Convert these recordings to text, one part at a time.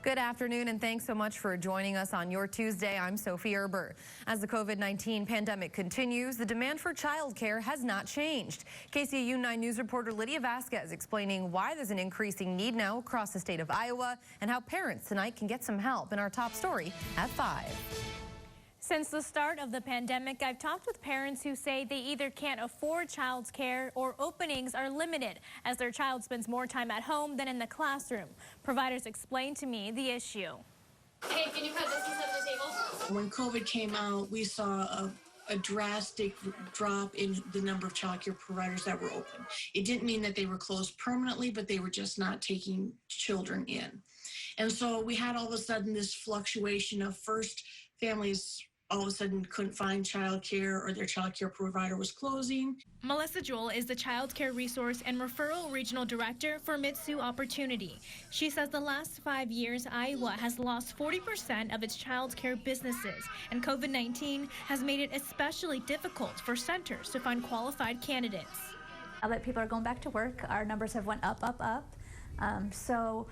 Good afternoon, and thanks so much for joining us on your Tuesday. I'm Sophie Erber. As the COVID-19 pandemic continues, the demand for childcare has not changed. KCAU 9 News reporter Lydia Vasquez explaining why there's an increasing need now across the state of Iowa and how parents tonight can get some help in our top story at 5. Since the start of the pandemic, I've talked with parents who say they either can't afford childcare or openings are limited as their child spends more time at home than in the classroom. Providers explained to me the issue. Hey, can you put this on the table? When COVID came out, we saw a drastic drop in the number of childcare providers that were open. It didn't mean that they were closed permanently, but they were just not taking children in. And so we had all of a sudden this fluctuation of first families all of a sudden couldn't find childcare or their childcare provider was closing. Melissa Joel is the Child Care Resource and Referral Regional Director for Mitsu Opportunity. She says the last 5 years, Iowa has lost 40% of its child care businesses, and COVID-19 has made it especially difficult for centers to find qualified candidates. Now that people are going back to work, our numbers have went up. So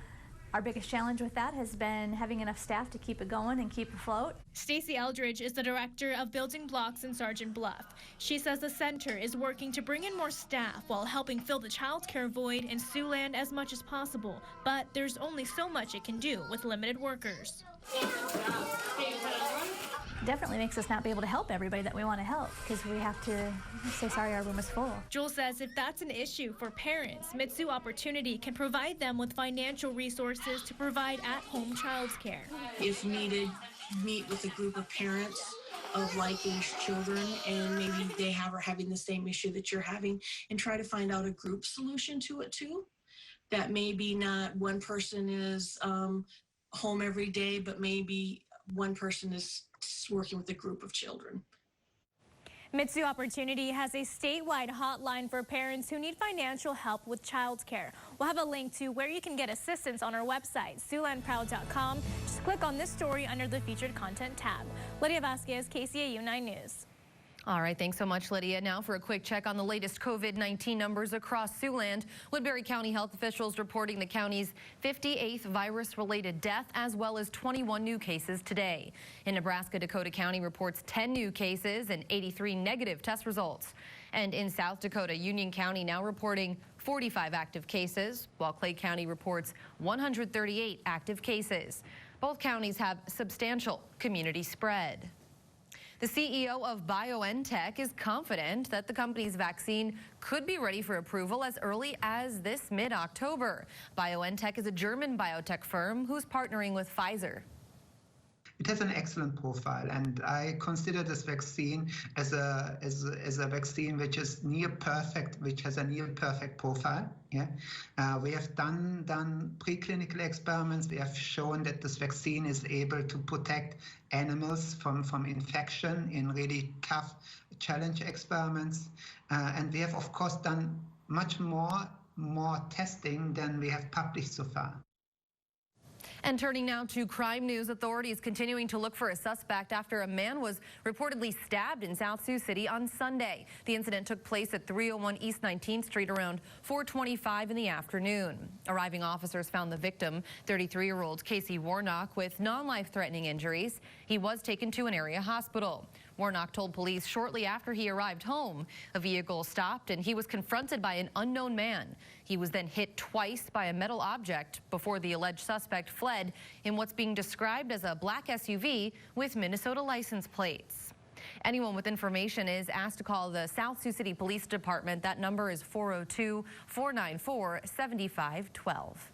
our biggest challenge with that has been having enough staff to keep it going and keep it afloat. Stacey Eldridge is the director of Building Blocks in Sergeant Bluff. She says the center is working to bring in more staff while helping fill the child care void in Siouxland as much as possible. But there's only so much it can do with limited workers. Definitely makes us not be able to help everybody that we want to help because we have to say, sorry, our room is full. Joel says if that's an issue for parents, Mitsu Opportunity can provide them with financial resources to provide at-home child care. If needed, meet with a group of parents of like-aged children, and maybe they are having the same issue that you're having, and try to find out a group solution to it too. That maybe not one person is home every day, but maybe one person is working with a group of children. Mitsu Opportunity has a statewide hotline for parents who need financial help with childcare. We'll have a link to where you can get assistance on our website, SiouxlandProud.com. Just click on this story under the Featured Content tab. Lydia Vasquez, KCAU 9 News. All right, thanks so much, Lydia. Now for a quick check on the latest COVID-19 numbers across Siouxland. Woodbury County health officials reporting the county's 58th virus-related death, as well as 21 new cases today. In Nebraska, Dakota County reports 10 new cases and 83 negative test results. And in South Dakota, Union County now reporting 45 active cases, while Clay County reports 138 active cases. Both counties have substantial community spread. The CEO of BioNTech is confident that the company's vaccine could be ready for approval as early as this mid-October. BioNTech is a German biotech firm who's partnering with Pfizer. It has an excellent profile, and I consider this vaccine as a vaccine which is near perfect, which has a near perfect profile. Yeah, we have done preclinical experiments. We have shown that this vaccine is able to protect animals from infection in really tough challenge experiments, and we have of course done much more testing than we have published so far. And turning now to crime news, authorities continuing to look for a suspect after a man was reportedly stabbed in South Sioux City on Sunday. The incident took place at 301 East 19th Street around 4:25 in the afternoon. Arriving officers found the victim, 33-year-old Casey Warnock, with non-life-threatening injuries. He was taken to an area hospital. Warnock told police shortly after he arrived home, a vehicle stopped and he was confronted by an unknown man. He was then hit twice by a metal object before the alleged suspect fled in what's being described as a black SUV with Minnesota license plates. Anyone with information is asked to call the South Sioux City Police Department. That number is 402-494-7512.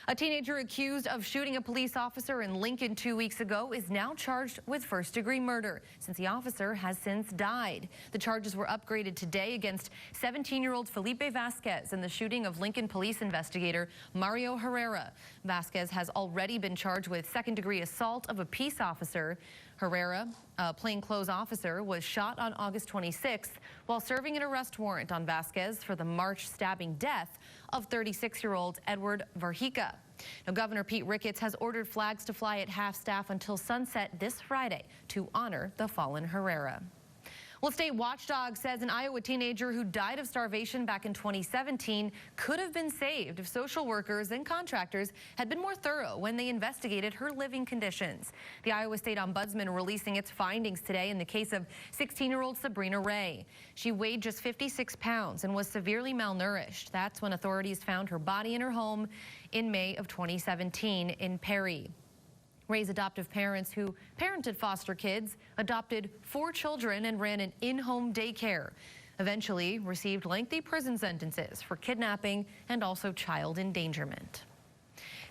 A teenager accused of shooting a police officer in Lincoln 2 weeks ago is now charged with first-degree murder, since the officer has since died. The charges were upgraded today against 17-year-old Felipe Vasquez in the shooting of Lincoln police investigator Mario Herrera. Vasquez has already been charged with second-degree assault of a peace officer. Herrera, a plainclothes officer, was shot on August 26th while serving an arrest warrant on Vasquez for the March stabbing death of 36-year-old Edward Varhica. Now, Governor Pete Ricketts has ordered flags to fly at half-staff until sunset this Friday to honor the fallen Herrera. Well, state watchdog says an Iowa teenager who died of starvation back in 2017 could have been saved if social workers and contractors had been more thorough when they investigated her living conditions. The Iowa State Ombudsman releasing its findings today in the case of 16-year-old Sabrina Ray. She weighed just 56 pounds and was severely malnourished. That's when authorities found her body in her home in May of 2017 in Perry. Ray's adoptive parents, who parented foster kids, adopted 4 children and ran an in-home daycare. Eventually received lengthy prison sentences for kidnapping and also child endangerment.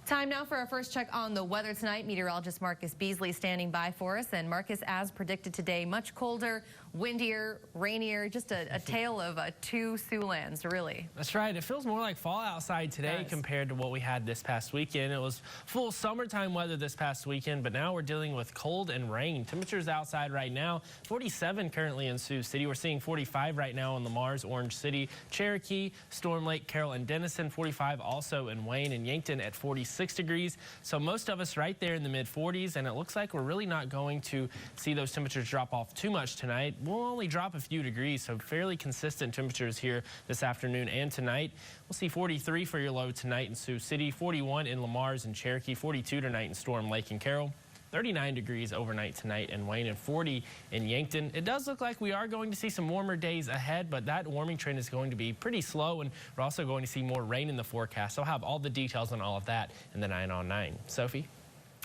Time now for our first check on the weather tonight. Meteorologist Marcus Beasley standing by for us. And Marcus, as predicted today, much colder, windier, rainier, just a tale of 2 Siouxlands, really. That's right. It feels more like fall outside today compared to what we had this past weekend. It was full summertime weather this past weekend, but now we're dealing with cold and rain. Temperatures outside right now, 47 currently in Sioux City. We're seeing 45 right now in Lamar's, Orange City, Cherokee, Storm Lake, Carroll, and Denison. 45 also in Wayne and Yankton at 46 degrees. So most of us right there in the mid-40s, and it looks like we're really not going to see those temperatures drop off too much tonight. We'll only drop a few degrees, so fairly consistent temperatures here this afternoon and tonight. We'll see 43 for your low tonight in Sioux City, 41 in Lamar's and Cherokee, 42 tonight in Storm Lake and Carroll. 39 degrees overnight tonight in Wayne and 40 in Yankton. It does look like we are going to see some warmer days ahead, but that warming trend is going to be pretty slow, and we're also going to see more rain in the forecast. I'll have all the details on all of that in the 9 on 9. Sophie?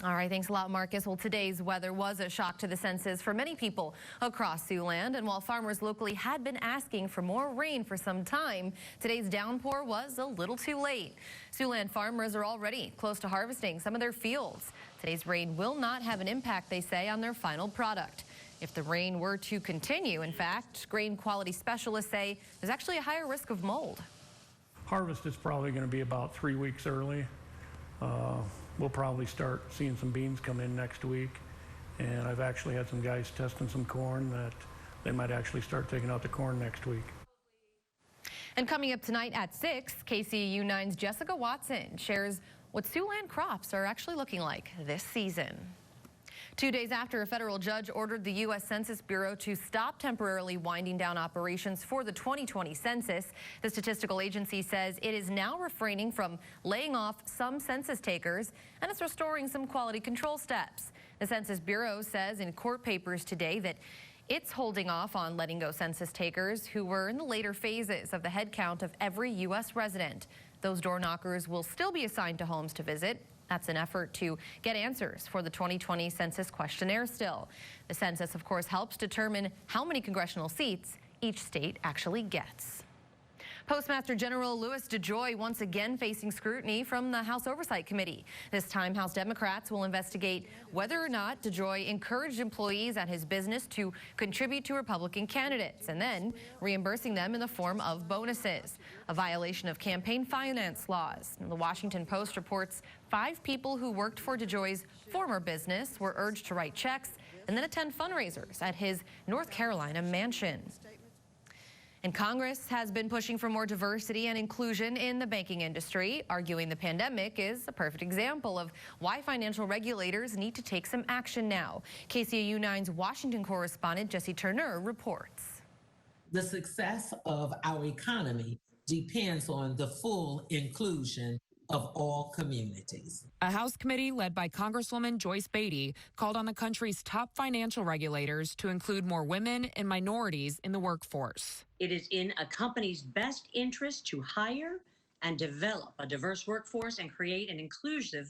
All right, thanks a lot, Marcus. Well, today's weather was a shock to the senses for many people across Siouxland. And while farmers locally had been asking for more rain for some time, today's downpour was a little too late. Siouxland farmers are already close to harvesting some of their fields. Today's rain will not have an impact, they say, on their final product. If the rain were to continue, in fact, grain quality specialists say there's actually a higher risk of mold. Harvest is probably going to be about 3 weeks early. We'll probably start seeing some beans come in next week, and I've actually had some guys testing some corn that they might actually start taking out the corn next week. And coming up tonight at 6, KCAU 9's Jessica Watson shares what Siouxland crops are actually looking like this season. 2 days after a federal judge ordered the U.S. Census Bureau to stop temporarily winding down operations for the 2020 census, the statistical agency says it is now refraining from laying off some census takers, and it's restoring some quality control steps. The Census Bureau says in court papers today that it's holding off on letting go census takers who were in the later phases of the head count of every U.S. resident. Those door knockers will still be assigned to homes to visit. That's an effort to get answers for the 2020 census questionnaire still. The census, of course, helps determine how many congressional seats each state actually gets. Postmaster General Louis DeJoy once again facing scrutiny from the House Oversight Committee. This time, House Democrats will investigate whether or not DeJoy encouraged employees at his business to contribute to Republican candidates and then reimbursing them in the form of bonuses, a violation of campaign finance laws. The Washington Post reports 5 people who worked for DeJoy's former business were urged to write checks and then attend fundraisers at his North Carolina mansion. And Congress has been pushing for more diversity and inclusion in the banking industry, arguing the pandemic is a perfect example of why financial regulators need to take some action now. KCAU 9's Washington correspondent Jesse Turner reports. The success of our economy depends on the full inclusion of all communities. A House committee led by Congresswoman Joyce Beatty called on the country's top financial regulators to include more women and minorities in the workforce. It is in a company's best interest to hire and develop a diverse workforce and create an inclusive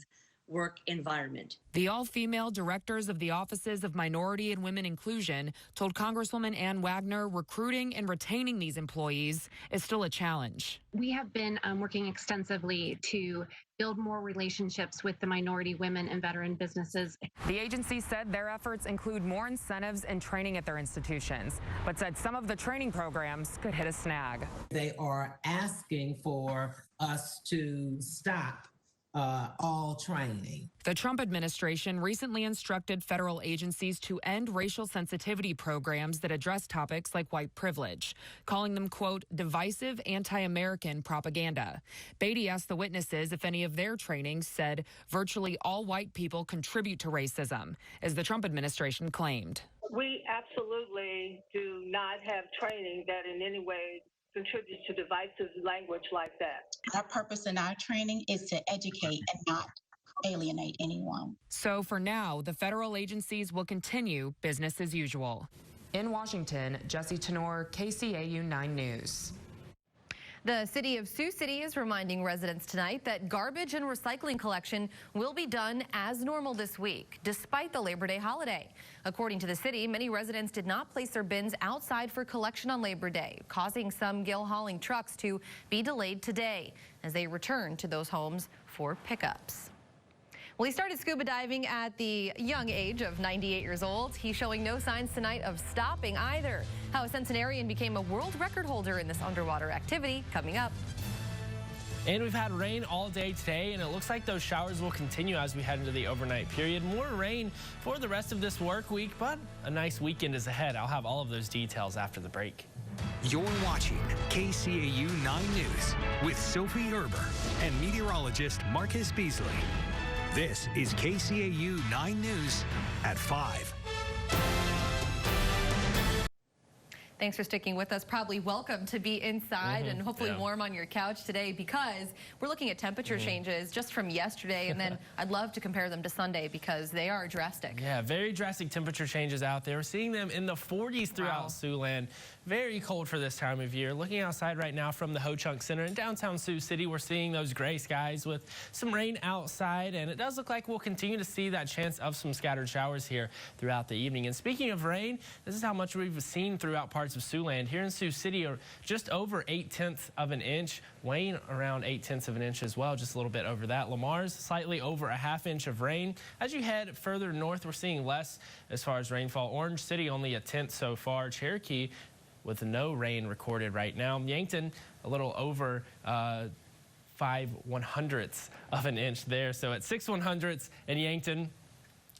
work environment. The all-female directors of the Offices of Minority and Women Inclusion told Congresswoman Ann Wagner recruiting and retaining these employees is still a challenge. We have been working extensively to build more relationships with the minority, women, and veteran businesses. The agency said their efforts include more incentives and training at their institutions, but said some of the training programs could hit a snag. They are asking for us to stop all training. The Trump administration recently instructed federal agencies to end racial sensitivity programs that address topics like white privilege, calling them, quote, divisive anti-American propaganda. Beatty asked the witnesses if any of their trainings said virtually all white people contribute to racism, as the Trump administration claimed. We absolutely do not have training that in any way contributes to divisive language like that. Our purpose in our training is to educate and not alienate anyone. So for now, the federal agencies will continue business as usual. In Washington, Jesse Tenor, KCAU 9 News. The city of Sioux City is reminding residents tonight that garbage and recycling collection will be done as normal this week, despite the Labor Day holiday. According to the city, many residents did not place their bins outside for collection on Labor Day, causing some gill hauling trucks to be delayed today as they return to those homes for pickups. Well, he started scuba diving at the young age of 98 years old. He's showing no signs tonight of stopping either. How a centenarian became a world record holder in this underwater activity coming up. And we've had rain all day today, and it looks like those showers will continue as we head into the overnight period. More rain for the rest of this work week, but a nice weekend is ahead. I'll have all of those details after the break. You're watching KCAU 9 News with Sophie Erber and meteorologist Marcus Beasley. This is KCAU 9 News at 5. Thanks for sticking with us. Probably welcome to be inside and hopefully warm on your couch today, because we're looking at temperature changes just from yesterday, and then I'd love to compare them to Sunday because they are drastic. Yeah, very drastic temperature changes out there. We're seeing them in the 40s throughout Siouxland. Very cold for this time of year. Looking outside right now from the Ho-Chunk Center in downtown Sioux City, we're seeing those gray skies with some rain outside, and it does look like we'll continue to see that chance of some scattered showers here throughout the evening. And speaking of rain, this is how much we've seen throughout parts of Siouxland. Here in Sioux City, are just over 0.8 of an inch. Wayne around 0.8 of an inch as well, just a little bit over that. Lamar's slightly over a ½ inch of rain. As you head further north, we're seeing less as far as rainfall. Orange City only 1/10 so far. Cherokee with no rain recorded right now. Yankton a little over 5/100ths of an inch there. So at 6/100ths in Yankton.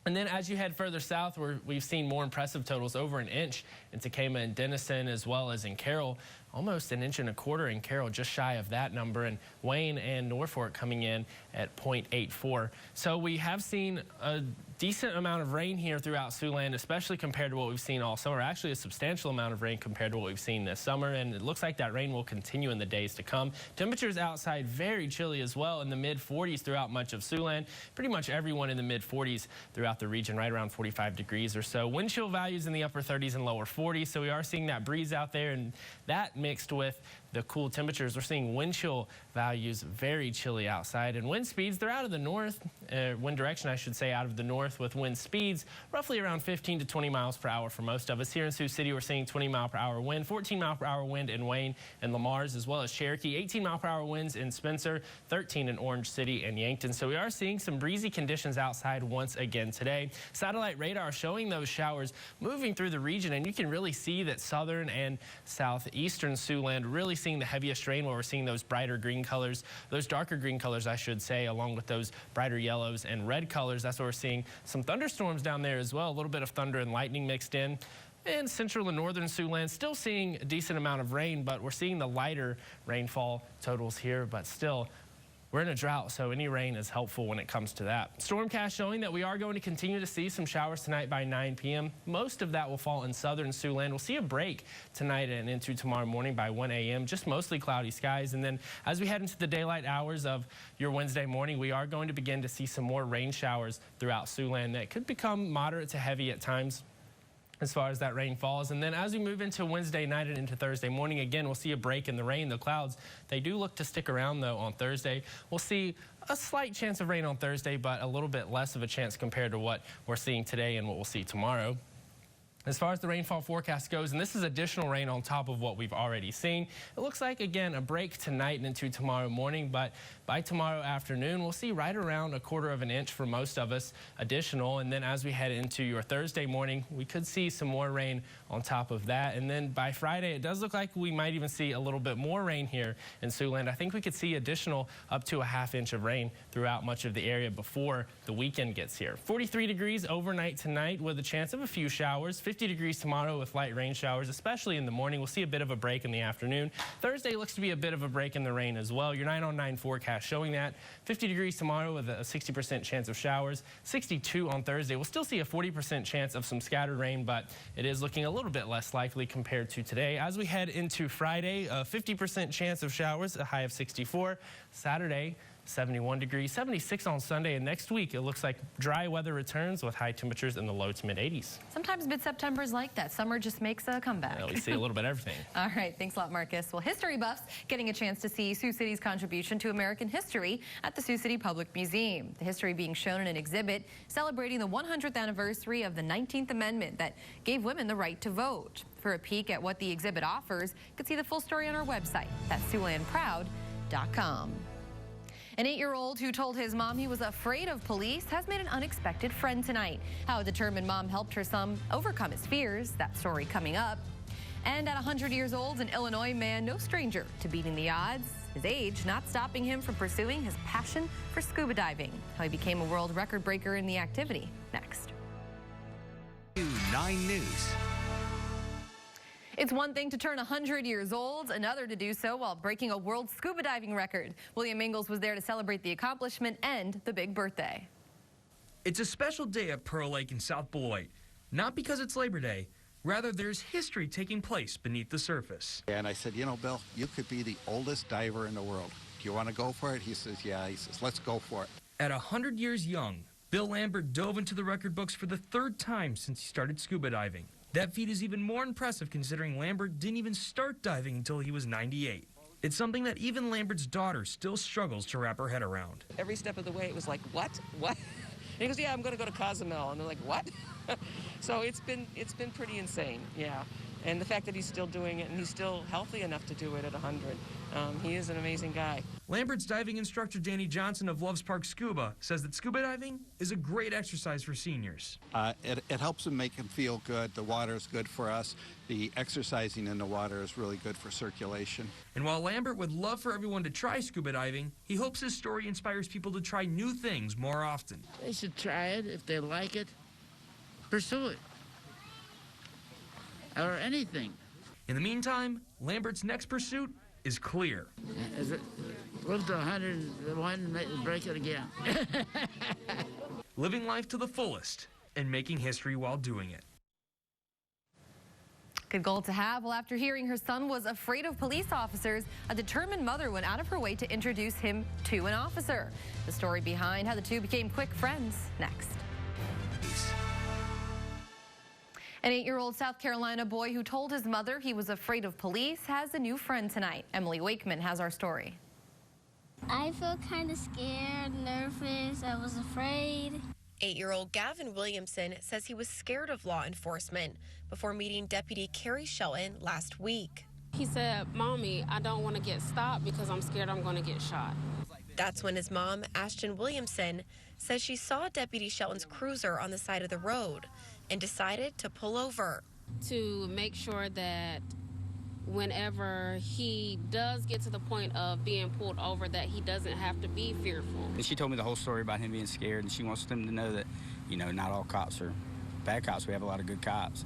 And then as you head further south, we've seen more impressive totals, over an inch in Tekamah and Denison, as well as in Carroll. Almost 1.25 inches in Carroll, just shy of that number. And Wayne and Norfolk coming in at 0.84. So we have seen a decent amount of rain here throughout Siouxland, especially compared to what we've seen all summer. Actually, a substantial amount of rain compared to what we've seen this summer, and it looks like that rain will continue in the days to come. Temperatures outside very chilly as well, in the mid-40s throughout much of Siouxland. Pretty much everyone in the mid-40s throughout the region, right around 45 degrees or so. Wind chill values in the upper 30s and lower 40s, so we are seeing that breeze out there, and that mixed with the cool temperatures, we're seeing wind chill values very chilly outside. And wind speeds, they're out of the north, wind direction I should say, out of the north, with wind speeds roughly around 15 to 20 miles per hour for most of us. Here in Sioux City, we're seeing 20 mile per hour wind, 14 mile per hour wind in Wayne and Lamar's, as well as Cherokee, 18 mile per hour winds in Spencer, 13 in Orange City and Yankton. So we are seeing some breezy conditions outside once again today. Satellite radar showing those showers moving through the region, and you can really see that southern and southeastern Siouxland really seeing the heaviest rain, where we're seeing those brighter green colors, those darker green colors I should say, along with those brighter yellows and red colors. That's where we're seeing some thunderstorms down there as well, a little bit of thunder and lightning mixed in. And central and northern Siouxland still seeing a decent amount of rain, but we're seeing the lighter rainfall totals here, but still we're in a drought, so any rain is helpful when it comes to that. Stormcast showing that we are going to continue to see some showers tonight by 9 p.m. Most of that will fall in southern Siouxland. We'll see a break tonight and into tomorrow morning by 1 a.m. Just mostly cloudy skies. And then as we head into the daylight hours of your Wednesday morning, we are going to begin to see some more rain showers throughout Siouxland that could become moderate to heavy at times as far as that rain falls. And then as we move into Wednesday night and into Thursday morning, again, we'll see a break in the rain. The clouds, they do look to stick around, though, on Thursday. We'll see a slight chance of rain on Thursday, but a little bit less of a chance compared to what we're seeing today and what we'll see tomorrow. As far as the rainfall forecast goes, and this is additional rain on top of what we've already seen, it looks like, again, a break tonight and into tomorrow morning, but by tomorrow afternoon, we'll see right around 1/4 inch for most of us additional. And then as we head into your Thursday morning, we could see some more rain on top of that. And then by Friday, it does look like we might even see a little bit more rain here in Siouxland. I think we could see additional up to a ½ inch of rain throughout much of the area before the weekend gets here. 43 degrees overnight tonight with a chance of a few showers. 50 degrees tomorrow with light rain showers, especially in the morning. We'll see a bit of a break in the afternoon. Thursday looks to be a bit of a break in the rain as well. Your 9 on 9 forecast forecast showing that. 50 degrees tomorrow with a 60% chance of showers. 62 on Thursday. We'll still see a 40% chance of some scattered rain, but it is looking a little bit less likely compared to today. As we head into Friday, a 50% chance of showers, a high of 64. Saturday, 71 degrees, 76 on Sunday, and next week it looks like dry weather returns with high temperatures in the low to mid 80s. Sometimes mid-September is like that. Summer just makes a comeback. Yeah, we see a little bit of everything. All right, thanks a lot, Marcus. Well, history buffs getting a chance to see Sioux City's contribution to American history at the Sioux City Public Museum. The history being shown in an exhibit celebrating the 100th anniversary of the 19th Amendment that gave women the right to vote. For a peek at what the exhibit offers, you can see the full story on our website. That's SiouxlandProud.com. An 8-year-old who told his mom he was afraid of police has made an unexpected friend tonight. How a determined mom helped her son overcome his fears. That story coming up. And at 100 years old, an Illinois man no stranger to beating the odds. His age not stopping him from pursuing his passion for scuba diving. How he became a world record breaker in the activity. Next. 9 News. It's one thing to turn 100 years old, another to do so while breaking a world scuba diving record. William Ingalls was there to celebrate the accomplishment and the big birthday. It's a special day at Pearl Lake in South Beloit. Not because it's Labor Day, rather there's history taking place beneath the surface. And I said, you know, Bill, you could be the oldest diver in the world. Do you want to go for it? He says, yeah. He says, let's go for it. At 100 years young, Bill Lambert dove into the record books for the 3rd time since he started scuba diving. That feat is even more impressive considering Lambert didn't even start diving until he was 98. It's something that even Lambert's daughter still struggles to wrap her head around. Every step of the way, it was like, what? What? And he goes, yeah, I'm going to go to Cozumel. And they're like, what? So it's been pretty insane, yeah. And the fact that he's still doing it and he's still healthy enough to do it at 100, he is an amazing guy. Lambert's diving instructor, Danny Johnson of Loves Park Scuba, says that scuba diving is a great exercise for seniors. It helps them make them feel good. The water is good for us. The exercising in the water is really good for circulation. And while Lambert would love for everyone to try scuba diving, he hopes his story inspires people to try new things more often. They should try it. If they like it, pursue it. Or anything. In the meantime, Lambert's next pursuit is clear. Is it live to 101 and break it again? Living life to the fullest and making history while doing it. Good goal to have. Well, after hearing her son was afraid of police officers, a determined mother went out of her way to introduce him to an officer. The story behind how the two became quick friends, next. An 8-year-old South Carolina boy who told his mother he was afraid of police has a new friend tonight. Emily Wakeman has our story. I felt kind of scared, nervous. I was afraid. 8-year-old Gavin Williamson says he was scared of law enforcement before meeting Deputy Carrie Shelton last week. He said, Mommy, I don't want to get stopped because I'm scared I'm going to get shot. That's when his mom, Ashton Williamson, says she saw Deputy Shelton's cruiser on the side of the road and decided to pull over. To make sure that whenever he does get to the point of being pulled over, that he doesn't have to be fearful. And she told me the whole story about him being scared, and she wants them to know that, you know, not all cops are bad cops. We have a lot of good cops.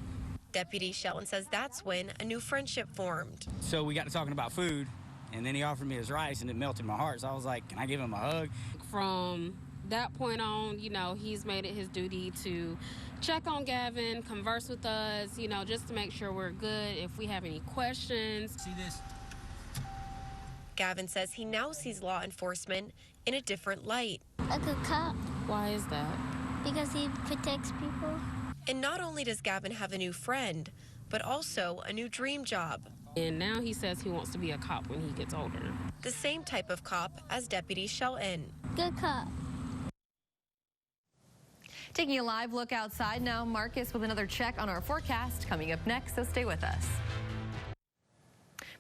Deputy Shelton says that's when a new friendship formed. So we got to talking about food, and then he offered me his rice, and it melted my heart. So I was like, can I give him a hug? From that point on, you know, he's made it his duty to check on Gavin, converse with us, you know, just to make sure we're good. If we have any questions. See this? Gavin says he now sees law enforcement in a different light. A good cop. Why is that? Because he protects people. And not only does Gavin have a new friend, but also a new dream job. And now he says he wants to be a cop when he gets older. The same type of cop as Deputy Shelton. Good cop. Taking a live look outside now, Marcus with another check on our forecast coming up next, so stay with us.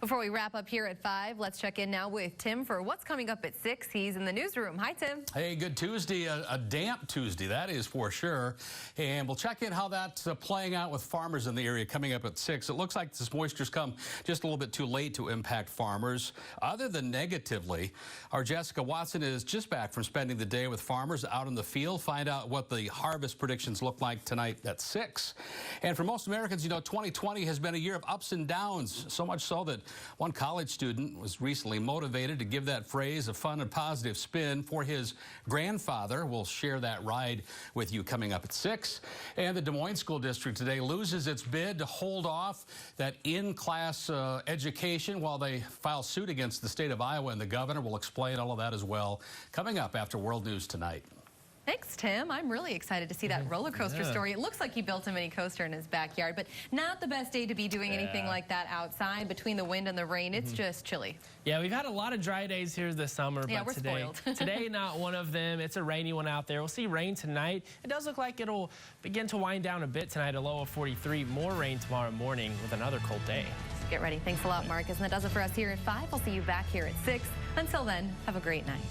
Before we wrap up here at 5, let's check in now with Tim for what's coming up at 6. He's in the newsroom. Hi, Tim. Hey, good Tuesday, a damp Tuesday, that is for sure. And we'll check in how that's playing out with farmers in the area coming up at 6. It looks like this moisture's come just a little bit too late to impact farmers. Other than negatively, our Jessica Watson is just back from spending the day with farmers out in the field. Find out what the harvest predictions look like tonight at 6. And for most Americans, you know, 2020 has been a year of ups and downs, so much so that one college student was recently motivated to give that phrase a fun and positive spin for his grandfather. We'll share that ride with you coming up at 6. And the Des Moines School District today loses its bid to hold off that in-class education while they file suit against the state of Iowa and the governor. We'll explain all of that as well coming up after World News Tonight. Thanks, Tim. I'm really excited to see that roller coaster story. It looks like he built a mini coaster in his backyard, but not the best day to be doing anything like that outside. Between the wind and the rain, it's just chilly. Yeah, we've had a lot of dry days here this summer, but we're spoiled. today not one of them. It's a rainy one out there. We'll see rain tonight. It does look like it'll begin to wind down a bit tonight, a low of 43. More rain tomorrow morning with another cold day. So get ready. Thanks a lot, Marcus. And that does it for us here at 5. I'll see you back here at 6. Until then, have a great night.